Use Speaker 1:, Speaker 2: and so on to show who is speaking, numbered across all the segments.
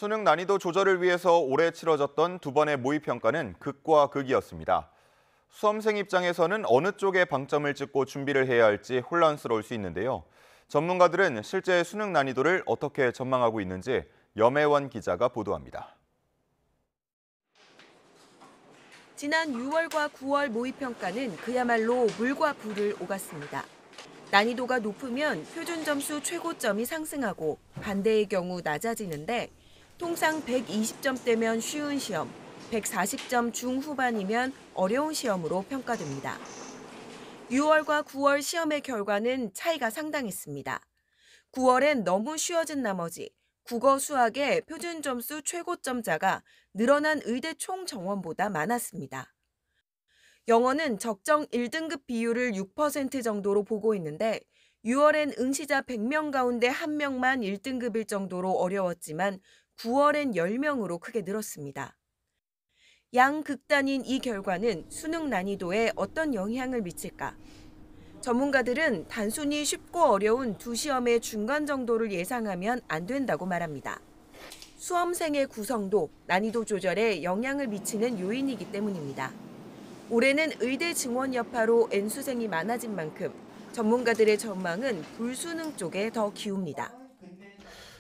Speaker 1: 수능 난이도 조절을 위해서 올해 치러졌던 두 번의 모의평가는 극과 극이었습니다. 수험생 입장에서는 어느 쪽에 방점을 찍고 준비를 해야 할지 혼란스러울 수 있는데요. 전문가들은 실제 수능 난이도를 어떻게 전망하고 있는지 염혜원 기자가 보도합니다.
Speaker 2: 지난 6월과 9월 모의평가는 그야말로 물과 불을 오갔습니다. 난이도가 높으면 표준 점수 최고점이 상승하고 반대의 경우 낮아지는데 통상 120점대면 쉬운 시험, 140점 중후반이면 어려운 시험으로 평가됩니다. 6월과 9월 시험의 결과는 차이가 상당했습니다. 9월엔 너무 쉬워진 나머지 국어 수학의 표준 점수 최고점자가 늘어난 의대 총 정원보다 많았습니다. 영어는 적정 1등급 비율을 6% 정도로 보고 있는데 6월엔 응시자 100명 가운데 1명만 1등급일 정도로 어려웠지만 9월엔 10명으로 크게 늘었습니다. 양극단인 이 결과는 수능 난이도에 어떤 영향을 미칠까? 전문가들은 단순히 쉽고 어려운 두 시험의 중간 정도를 예상하면 안 된다고 말합니다. 수험생의 구성도 난이도 조절에 영향을 미치는 요인이기 때문입니다. 올해는 의대 증원 여파로 N수생이 많아진 만큼 전문가들의 전망은 불수능 쪽에 더 기웁니다.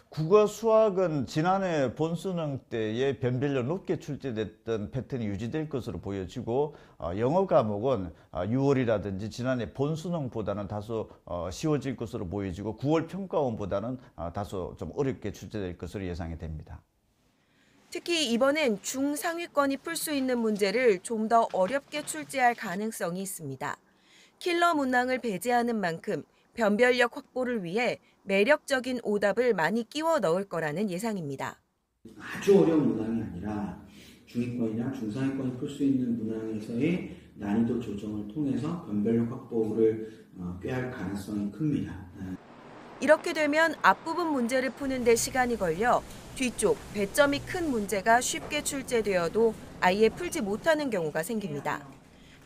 Speaker 3: 국어 수학은 지난해 본수능 때에 변별력 높게 출제됐던 패턴이 유지될 것으로 보여지고 영어 과목은 6월이라든지 지난해 본수능보다는 다소 쉬워질 것으로 보여지고 9월 평가원보다는 다소 좀 어렵게 출제될 것으로 예상이 됩니다.
Speaker 2: 특히 이번엔 중상위권이 풀 수 있는 문제를 좀 더 어렵게 출제할 가능성이 있습니다. 킬러 문항을 배제하는 만큼 변별력 확보를 위해 매력적인 오답을 많이 끼워 넣을 거라는 예상입니다.
Speaker 4: 아주 어려운 문항이 아니라 중위권이나 중상위권이 풀 수 있는 문항에서의 난이도 조정을 통해서 변별력 확보를 꾀할 가능성이 큽니다.
Speaker 2: 이렇게 되면 앞부분 문제를 푸는 데 시간이 걸려 뒤쪽 배점이 큰 문제가 쉽게 출제되어도 아예 풀지 못하는 경우가 생깁니다.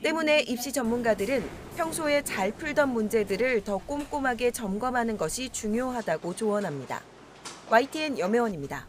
Speaker 2: 때문에 입시 전문가들은 평소에 잘 풀던 문제들을 더 꼼꼼하게 점검하는 것이 중요하다고 조언합니다. YTN 염혜원입니다.